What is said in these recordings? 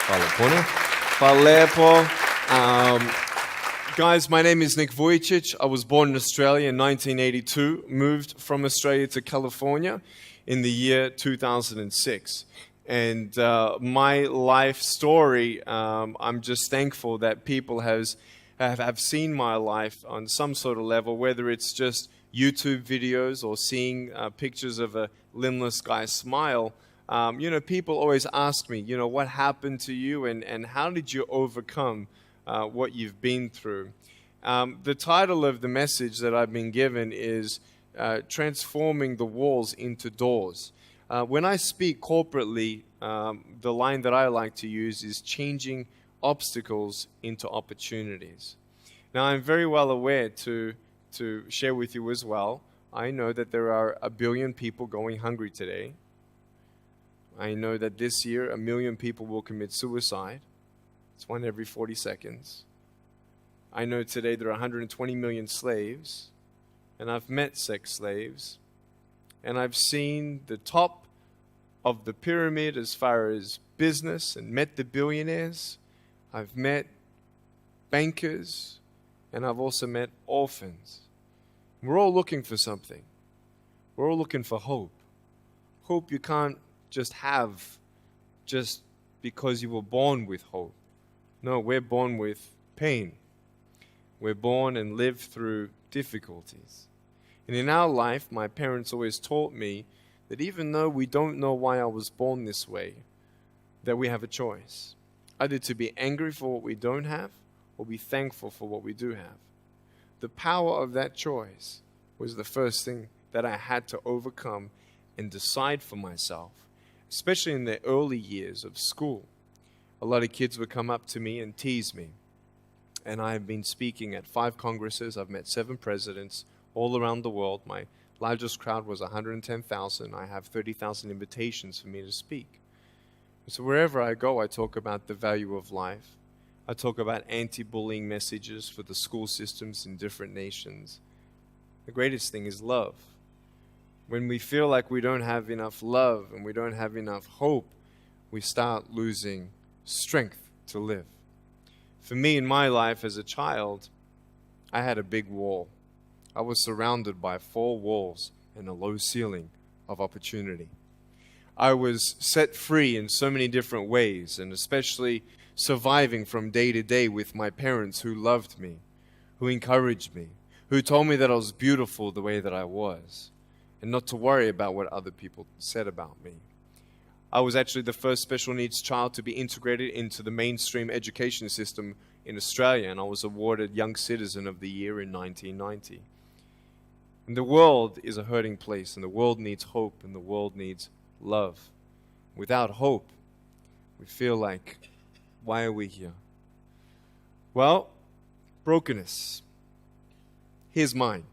Hvala puno. Guys, my name is Nick Vujicic. I was born in Australia in 1982, moved from Australia to California in the year 2006. And my life story, I'm just thankful that people have seen my life on some sort of level, whether it's just YouTube videos or seeing pictures of a limbless guy's smile. People always ask me, what happened to you and how did you overcome what you've been through. The title of the message that I've been given is Transforming the Walls into Doors. When I speak corporately, the line that I like to use is changing obstacles into opportunities. Now, I'm very well aware to share with you as well, I know that there are 1 billion people going hungry today. I know that this year 1 million people will commit suicide. It's 1 every 40 seconds. I know today there are 120 million slaves, and I've met sex slaves, and I've seen the top of the pyramid as far as business and met the billionaires. I've met bankers, and I've also met orphans. We're all looking for something. We're all looking for hope. Hope you can't just have just because you were born with hope. No, we're born with pain. We're born and live through difficulties. And in our life, my parents always taught me that even though we don't know why I was born this way, that we have a choice. Either to be angry for what we don't have, or be thankful for what we do have. The power of that choice was the first thing that I had to overcome and decide for myself, especially in the early years of school. A lot of kids would come up to me and tease me. And I've been speaking at 5 congresses. I've met 7 presidents all around the world. My largest crowd was 110,000. I have 30,000 invitations for me to speak. So wherever I go, I talk about the value of life. I talk about anti-bullying messages for the school systems in different nations. The greatest thing is love. When we feel like we don't have enough love and we don't have enough hope, we start losing strength to live. For me, in my life as a child, I had a big wall. I was surrounded by 4 walls and a low ceiling of opportunity. I was set free in so many different ways, and especially surviving from day to day with my parents who loved me, who encouraged me, who told me that I was beautiful the way that I was, and not to worry about what other people said about me. I was actually the first special needs child to be integrated into the mainstream education system in Australia, and I was awarded Young Citizen of the Year in 1990. And the world is a hurting place, and the world needs hope, and the world needs love. Without hope, we feel like, why are we here? Well, brokenness. Here's mine.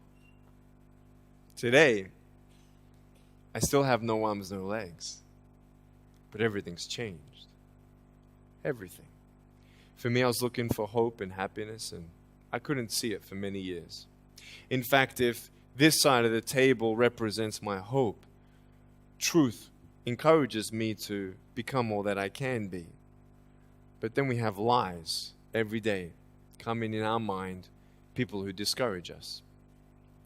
Today, I still have no arms, no legs. But everything's changed. Everything. For me, I was looking for hope and happiness, and I couldn't see it for many years. In fact, if this side of the table represents my hope, truth encourages me to become all that I can be. But then we have lies every day coming in our mind, people who discourage us.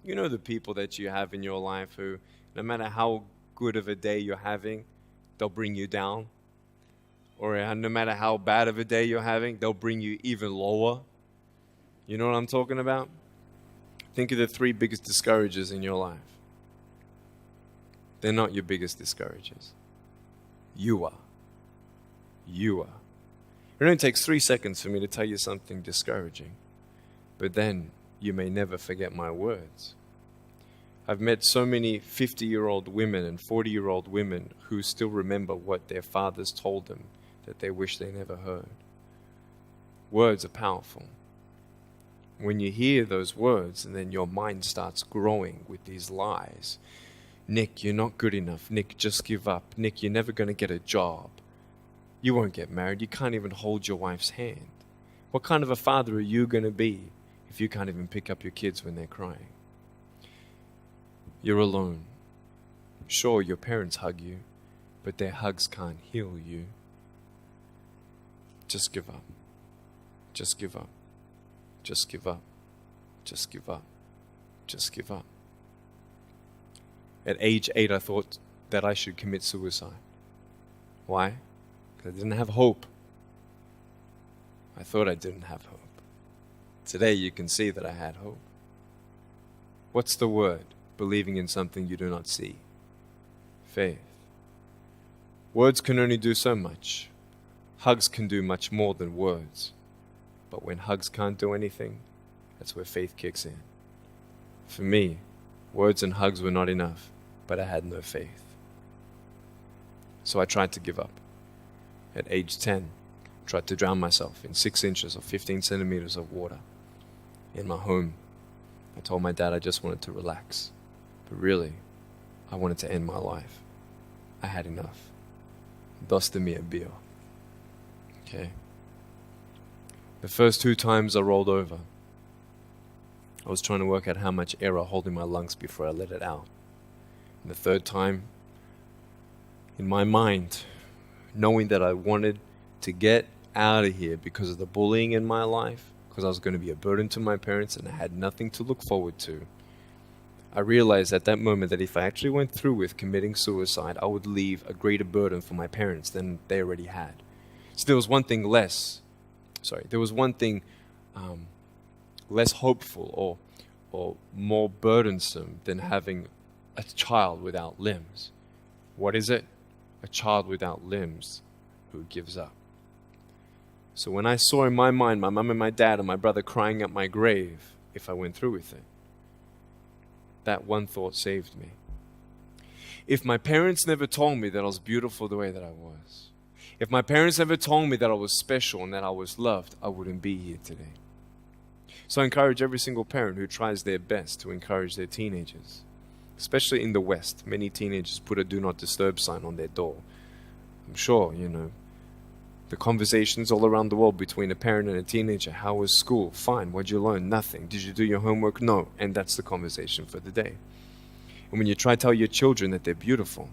You know the people that you have in your life who, no matter how good of a day you're having, they'll bring you down. Or no matter how bad of a day you're having, they'll bring you even lower. You know what I'm talking about? Think of the 3 biggest discouragers in your life. They're not your biggest discouragers. You are. You are. It only takes 3 seconds for me to tell you something discouraging. But then you may never forget my words. I've met so many 50-year-old women and 40-year-old women who still remember what their fathers told them that they wish they never heard. Words are powerful. When you hear those words and then your mind starts growing with these lies. Nick, you're not good enough. Nick, just give up. Nick, you're never going to get a job. You won't get married. You can't even hold your wife's hand. What kind of a father are you going to be if you can't even pick up your kids when they're crying? You're alone. Sure, your parents hug you, but their hugs can't heal you. Just give up. Just give up. Just give up. Just give up. Just give up. At age 8, I thought that I should commit suicide. Why? Because I didn't have hope. I thought I didn't have hope. Today you can see that I had hope. What's the word? Believing in something you do not see. Faith. Words can only do so much. Hugs can do much more than words. But when hugs can't do anything, that's where faith kicks in. For me, words and hugs were not enough, but I had no faith. So I tried to give up. At age 10, I tried to drown myself in 6 inches or 15 centimeters of water. In my home, I told my dad I just wanted to relax. But really, I wanted to end my life. I had enough. Dosta mi a bio. Okay. The first 2 times I rolled over, I was trying to work out how much air I hold in my lungs before I let it out. And the 3rd time, in my mind, knowing that I wanted to get out of here because of the bullying in my life, because I was going to be a burden to my parents and I had nothing to look forward to, I realized at that moment that if I actually went through with committing suicide, I would leave a greater burden for my parents than they already had. So there was one thing less hopeful or more burdensome than having a child without limbs. What is it? A child without limbs who gives up. So when I saw in my mind my mum and my dad and my brother crying at my grave if I went through with it, that one thought saved me. If my parents never told me that I was beautiful the way that I was, if my parents never told me that I was special and that I was loved, I wouldn't be here today. So I encourage every single parent who tries their best to encourage their teenagers. Especially in the West, many teenagers put a do not disturb sign on their door. I'm sure, the conversations all around the world between a parent and a teenager. How was school? Fine. What'd you learn? Nothing. Did you do your homework? No. And that's the conversation for the day. And when you try to tell your children that they're beautiful,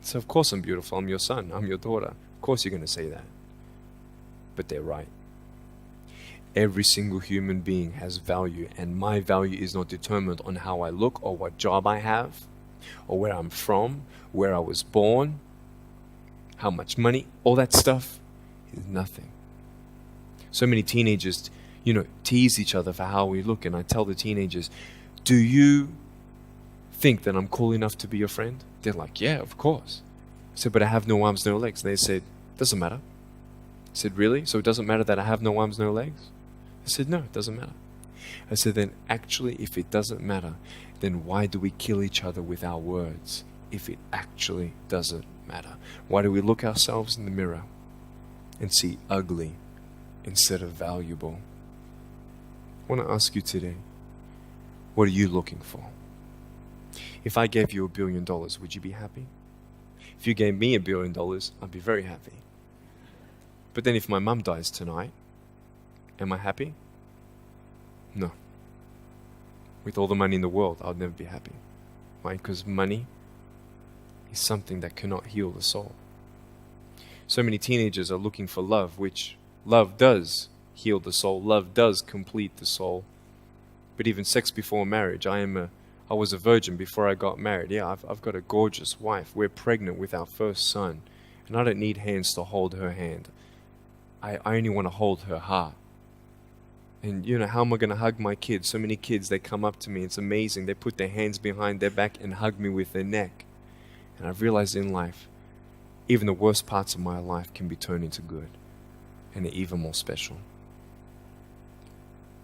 so of course I'm beautiful. I'm your son. I'm your daughter. Of course you're going to say that. But they're right. Every single human being has value, and my value is not determined on how I look or what job I have or where I'm from, where I was born, how much money. All that stuff is nothing. So many teenagers, tease each other for how we look, and I tell the teenagers, do you think that I'm cool enough to be your friend? They're like, yeah, of course. I said, but I have no arms, no legs. And they said, doesn't matter. I said, really? So it doesn't matter that I have no arms, no legs? I said, no, it doesn't matter. I said, then actually, if it doesn't matter, then why do we kill each other with our words if it actually doesn't matter? Why do we look ourselves in the mirror and see ugly instead of valuable? I want to ask you today, what are you looking for? If I gave you $1 billion, would you be happy? If you gave me $1 billion, I'd be very happy. But then if my mum dies tonight, am I happy? No. With all the money in the world, I'll never be happy. Why? Because money is something that cannot heal the soul. So many teenagers are looking for love, which love does heal the soul. Love does complete the soul. But even sex before marriage, I was a virgin before I got married. Yeah, I've got a gorgeous wife. We're pregnant with our first son. And I don't need hands to hold her hand. I only want to hold her heart. And how am I going to hug my kids? So many kids, they come up to me. It's amazing. They put their hands behind their back and hug me with their neck. And I've realized in life, even the worst parts of my life can be turned into good. And they're even more special.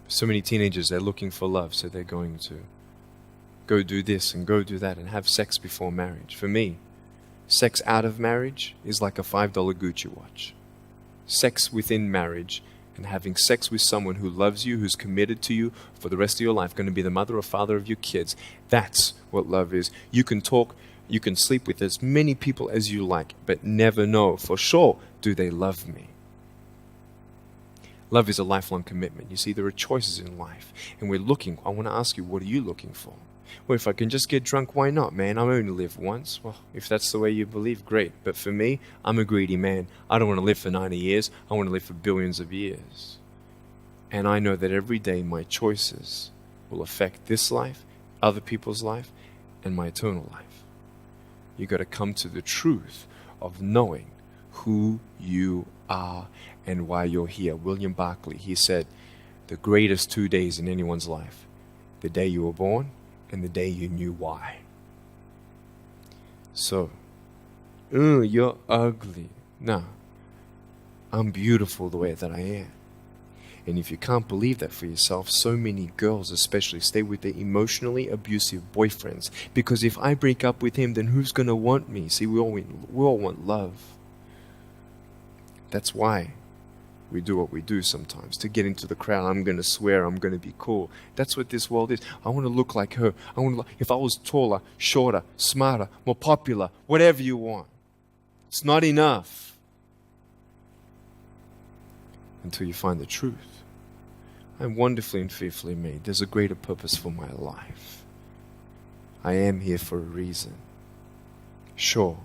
So many teenagers, they're looking for love. So they're going to go do this and go do that and have sex before marriage. For me, sex out of marriage is like a $5 Gucci watch. Sex within marriage and having sex with someone who loves you, who's committed to you for the rest of your life, going to be the mother or father of your kids. That's what love is. You can talk, you can sleep with as many people as you like, but never know for sure, do they love me? Love is a lifelong commitment. You see, there are choices in life, and we're looking. I want to ask you, what are you looking for? Well, if I can just get drunk, why not, man? I only live once. Well, if that's the way you believe, great. But for me, I'm a greedy man. I don't want to live for 90 years. I want to live for billions of years. And I know that every day my choices will affect this life, other people's life, and my eternal life. You got to come to the truth of knowing who you are and why you're here. William Barclay, he said, the greatest 2 days in anyone's life, the day you were born and the day you knew why. So, you're ugly. No, I'm beautiful the way that I am. And if you can't believe that for yourself, so many girls especially stay with their emotionally abusive boyfriends. Because if I break up with him, then who's going to want me? See, we all want love. That's why we do what we do sometimes. To get into the crowd, I'm going to swear, I'm going to be cool. That's what this world is. I want to look like her. If I was taller, shorter, smarter, more popular, whatever you want. It's not enough until you find the truth. I'm wonderfully and fearfully made. There's a greater purpose for my life. I am here for a reason. Sure,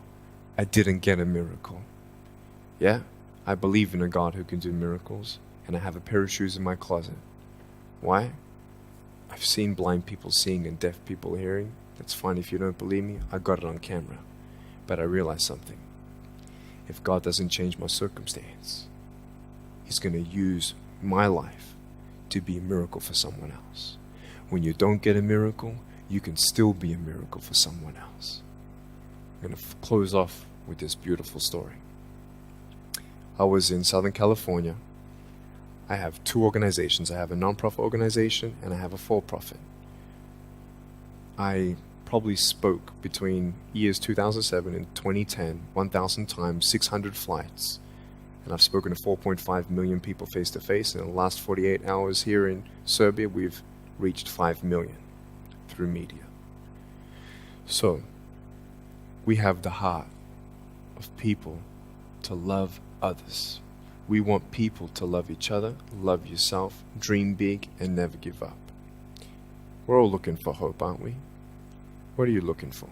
I didn't get a miracle. Yeah, I believe in a God who can do miracles, and I have a pair of shoes in my closet. Why? I've seen blind people seeing and deaf people hearing. That's fine if you don't believe me. I got it on camera. But I realized something. If God doesn't change my circumstance, He's going to use my life to be a miracle for someone else. When you don't get a miracle, you can still be a miracle for someone else. I'm going to close off with this beautiful story. I was in Southern California. I have two organizations. I have a non-profit organization and I have a for-profit. I probably spoke between years 2007 and 2010, 1,000 times, 600 flights. And I've spoken to 4.5 million people face to face. And in the last 48 hours here in Serbia, we've reached 5 million through media. So, we have the heart of people to love others. We want people to love each other, love yourself, dream big, and never give up. We're all looking for hope, aren't we? What are you looking for?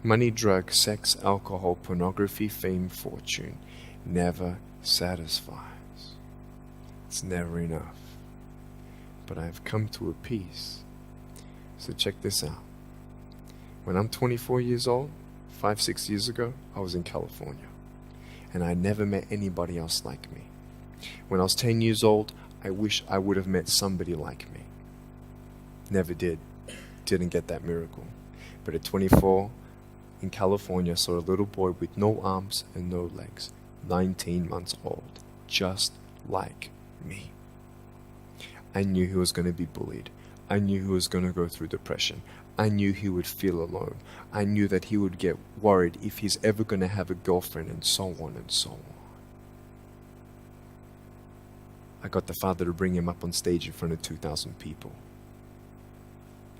Money, drugs, sex, alcohol, pornography, fame, fortune never satisfies. It's never enough. But I've come to a peace. So check this out. When I'm 24 years old, 5-6 years ago, I was in California. And I never met anybody else like me. When I was 10 years old, I wish I would have met somebody like me. Never did. Didn't get that miracle. But at 24, in California, I saw a little boy with no arms and no legs. 19 months old, just like me. I knew he was going to be bullied. I knew he was going to go through depression. I knew he would feel alone. I knew that he would get worried if he's ever going to have a girlfriend, and so on and so on. I got the father to bring him up on stage in front of 2,000 people.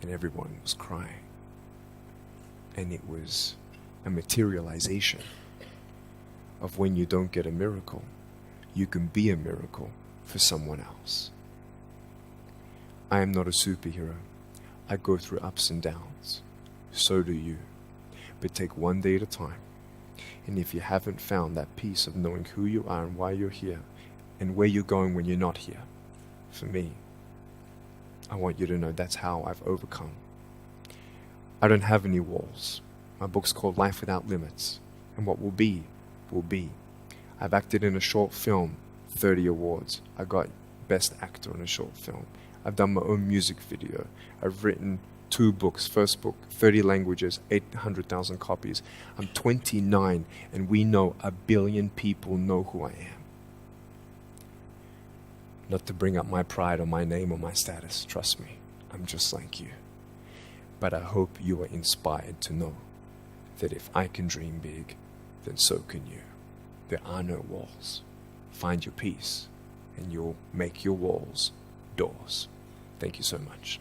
And everyone was crying. And it was a materialization of when you don't get a miracle, you can be a miracle for someone else. I am not a superhero. I go through ups and downs. So do you. But take one day at a time. And if you haven't found that peace of knowing who you are and why you're here, and where you're going when you're not here, for me, I want you to know that's how I've overcome. I don't have any walls. My book's called Life Without Limits. And what will be, will be. I've acted in a short film, 30 awards. I got Best Actor in a Short Film. I've done my own music video. I've written 2 books. First book, 30 languages, 800,000 copies. I'm 29, and we know 1 billion people know who I am. Not to bring up my pride or my name or my status. Trust me, I'm just like you. But I hope you are inspired to know that if I can dream big, then so can you. There are no walls. Find your peace, and you'll make your walls doors. Thank you so much.